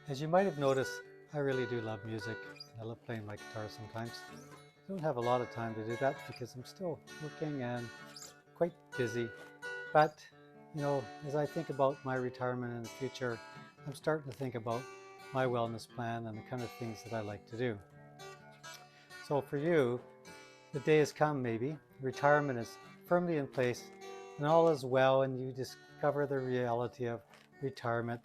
As you might have noticed, I really do love music. I love playing my guitar sometimes. I don't have a lot of time to do that because I'm still working and quite busy. But, as I think about my retirement in the future, I'm starting to think about my wellness plan and the kind of things that I like to do. So for you, the day has come maybe. Retirement is firmly in place and all is well, and you discover the reality of retirement.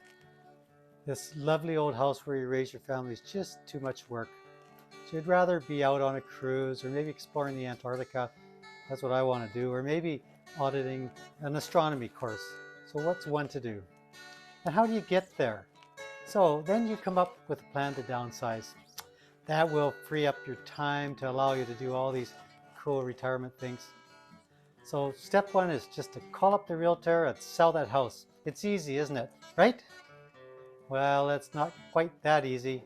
This lovely old house where you raise your family is just too much work. So you'd rather be out on a cruise or maybe exploring the Antarctica. That's what I want to do. Or maybe auditing an astronomy course. So what's one to do? And how do you get there? So then you come up with a plan to downsize. That will free up your time to allow you to do all these cool retirement things. So step one is just to call up the realtor and sell that house. It's easy, isn't it? Right? Well, it's not quite that easy.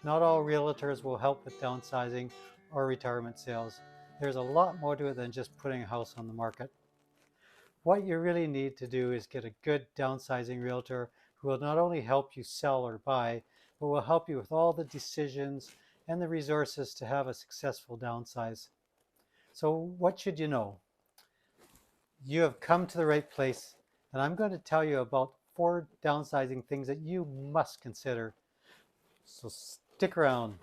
Not all realtors will help with downsizing or retirement sales. There's a lot more to it than just putting a house on the market. What you really need to do is get a good downsizing realtor who will not only help you sell or buy, but will help you with all the decisions and the resources to have a successful downsize. So what should you know? You have come to the right place, and I'm going to tell you about 4 downsizing things that you must consider. So stick around.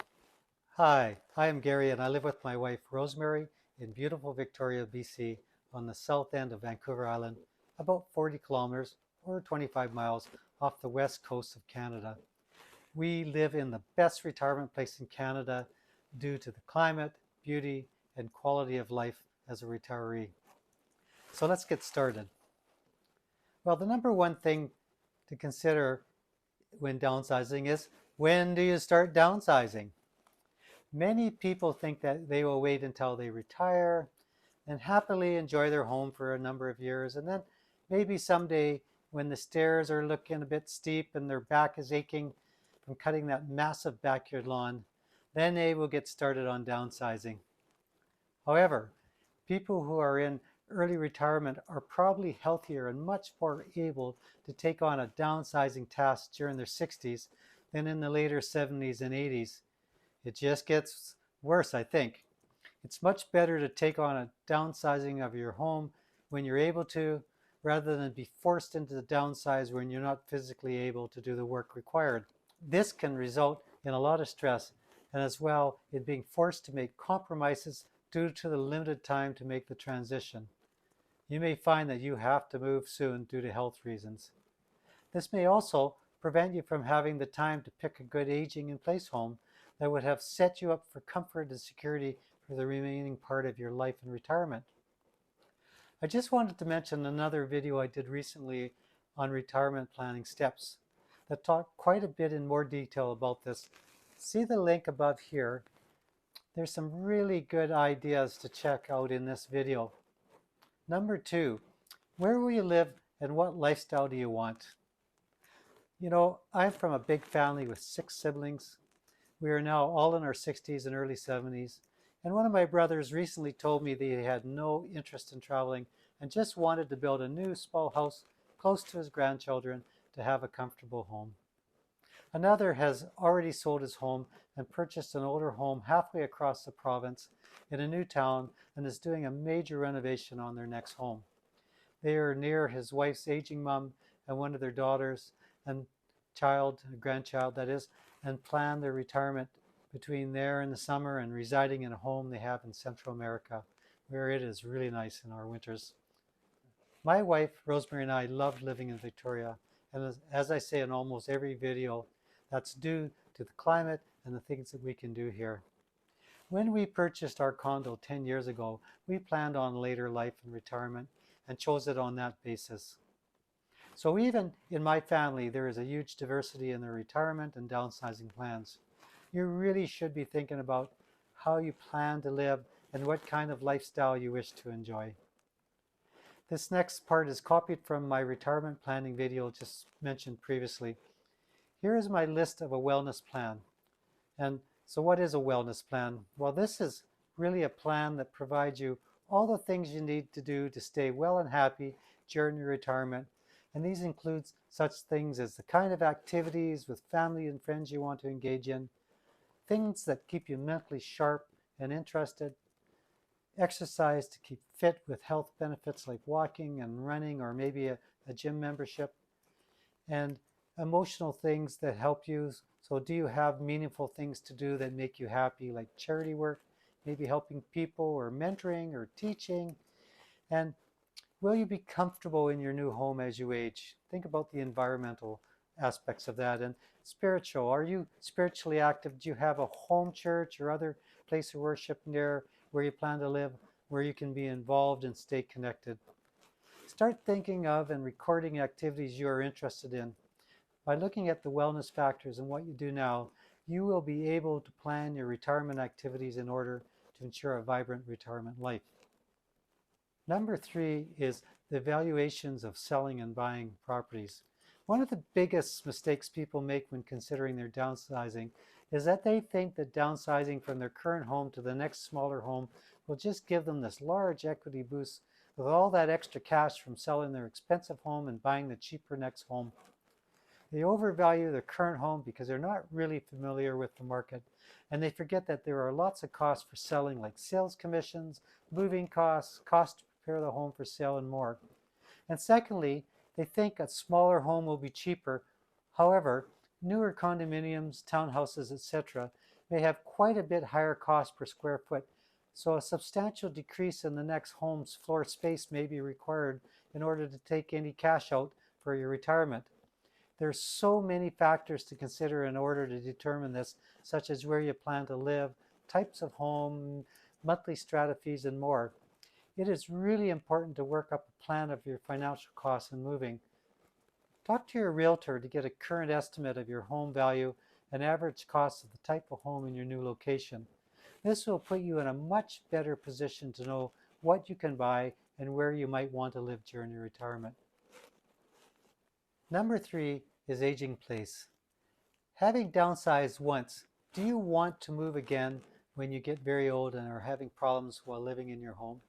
Hi, I am Gary, and I live with my wife Rosemary in beautiful Victoria, BC, on the south end of Vancouver Island, about 40 kilometers or 25 miles off the west coast of Canada. We live in the best retirement place in Canada due to the climate, beauty, and quality of life as a retiree. So let's get started. Well, the number one thing to consider when downsizing is, when do you start downsizing? Many people think that they will wait until they retire and happily enjoy their home for a number of years, and then maybe someday when the stairs are looking a bit steep and their back is aching from cutting that massive backyard lawn, then they will get started on downsizing. However, people who are in early retirement are probably healthier and much more able to take on a downsizing task during their 60s than in the later 70s and 80s. It just gets worse, I think. It's much better to take on a downsizing of your home when you're able to, rather than be forced into the downsize when you're not physically able to do the work required. This can result in a lot of stress, and as well in being forced to make compromises due to the limited time to make the transition. You may find that you have to move soon due to health reasons. This may also prevent you from having the time to pick a good aging in place home that would have set you up for comfort and security for the remaining part of your life in retirement. I just wanted to mention another video I did recently on retirement planning steps that talked quite a bit in more detail about this. See the link above here. There's some really good ideas to check out in this video. Number 2, where will you live and what lifestyle do you want? I'm from a big family with 6 siblings. We are now all in our 60s and early 70s. And one of my brothers recently told me that he had no interest in traveling and just wanted to build a new small house close to his grandchildren to have a comfortable home. Another has already sold his home and purchased an older home halfway across the province in a new town and is doing a major renovation on their next home. They are near his wife's aging mom and one of their daughters and grandchild that is, and plan their retirement between there in the summer and residing in a home they have in Central America, where it is really nice in our winters. My wife, Rosemary, and I love living in Victoria. And as I say in almost every video, that's due to the climate and the things that we can do here. When we purchased our condo 10 years ago, we planned on later life and retirement and chose it on that basis. So even in my family, there is a huge diversity in their retirement and downsizing plans. You really should be thinking about how you plan to live and what kind of lifestyle you wish to enjoy. This next part is copied from my retirement planning video just mentioned previously. Here is my list of a wellness plan. And so what is a wellness plan? Well, this is really a plan that provides you all the things you need to do to stay well and happy during your retirement. And these include such things as the kind of activities with family and friends you want to engage in, things that keep you mentally sharp and interested, exercise to keep fit with health benefits like walking and running or maybe a gym membership, and emotional things that help you. So do you have meaningful things to do that make you happy, like charity work, maybe helping people or mentoring or teaching? And will you be comfortable in your new home as you age? Think about the environmental aspects of that. And spiritual, are you spiritually active? Do you have a home church or other place of worship near where you plan to live, where you can be involved and stay connected? Start thinking of and recording activities you are interested in. By looking at the wellness factors and what you do now, you will be able to plan your retirement activities in order to ensure a vibrant retirement life. Number 3 is the valuations of selling and buying properties. One of the biggest mistakes people make when considering their downsizing is that they think that downsizing from their current home to the next smaller home will just give them this large equity boost with all that extra cash from selling their expensive home and buying the cheaper next home. They overvalue their current home because they're not really familiar with the market, and they forget that there are lots of costs for selling, like sales commissions, moving costs, costs to prepare the home for sale, and more. And secondly, they think a smaller home will be cheaper. However, newer condominiums, townhouses, etc. may have quite a bit higher cost per square foot, so a substantial decrease in the next home's floor space may be required in order to take any cash out for your retirement. There's so many factors to consider in order to determine this, such as where you plan to live, types of home, monthly strata fees, and more. It is really important to work up a plan of your financial costs in moving. Talk to your realtor to get a current estimate of your home value and average cost of the type of home in your new location. This will put you in a much better position to know what you can buy and where you might want to live during your retirement. Number 3 is aging place. Having downsized once, do you want to move again when you get very old and are having problems while living in your home?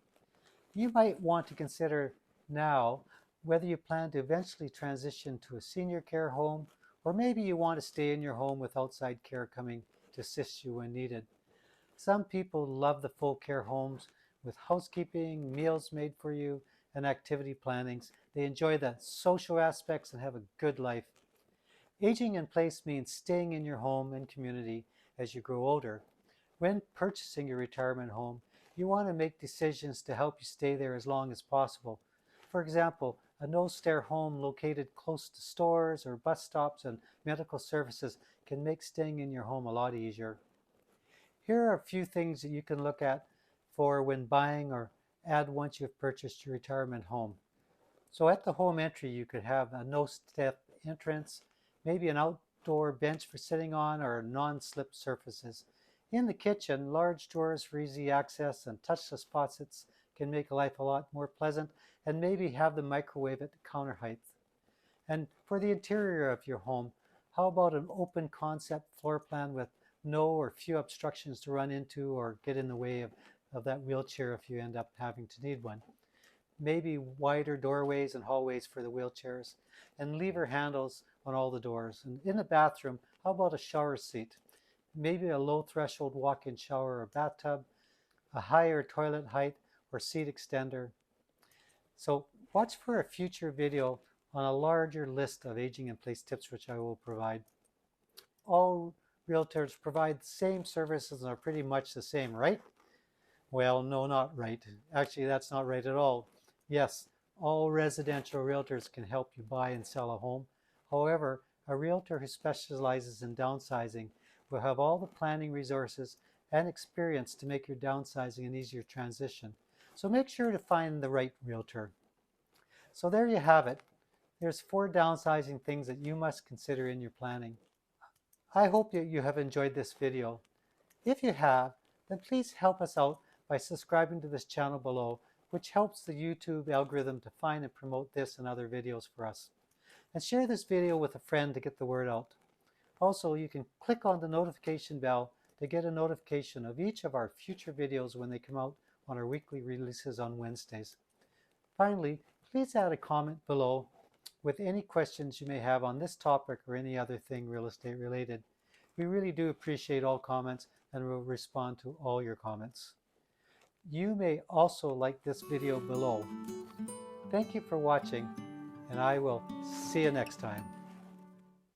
You might want to consider now whether you plan to eventually transition to a senior care home, or maybe you want to stay in your home with outside care coming to assist you when needed. Some people love the full care homes with housekeeping, meals made for you, and activity plannings. They enjoy the social aspects and have a good life. Aging in place means staying in your home and community as you grow older. When purchasing your retirement home, you want to make decisions to help you stay there as long as possible. For example, a no-stair home located close to stores or bus stops and medical services can make staying in your home a lot easier. Here are a few things that you can look at for when buying or add once you've purchased your retirement home. So at the home entry, you could have a no-step entrance, maybe an outdoor bench for sitting on, or non-slip surfaces. In the kitchen, large doors for easy access and touchless faucets can make life a lot more pleasant, and maybe have the microwave at counter height. And for the interior of your home, how about an open concept floor plan with no or few obstructions to run into or get in the way of that wheelchair if you end up having to need one? Maybe wider doorways and hallways for the wheelchairs, and lever handles on all the doors. And in the bathroom, how about a shower seat? Maybe a low threshold walk-in shower or bathtub, a higher toilet height or seat extender. So watch for a future video on a larger list of aging in place tips which I will provide. All realtors provide the same services and are pretty much the same, right? Well, no, not right. Actually, that's not right at all. Yes, all residential realtors can help you buy and sell a home. However, a realtor who specializes in downsizing will have all the planning resources and experience to make your downsizing an easier transition. So make sure to find the right realtor. So there you have it. There's 4 downsizing things that you must consider in your planning. I hope that you have enjoyed this video. If you have, then please help us out by subscribing to this channel below, which helps the YouTube algorithm to find and promote this and other videos for us. And share this video with a friend to get the word out. Also, you can click on the notification bell to get a notification of each of our future videos when they come out on our weekly releases on Wednesdays. Finally, please add a comment below with any questions you may have on this topic or any other thing real estate related. We really do appreciate all comments and will respond to all your comments. You may also like this video below. Thank you for watching, and I will see you next time.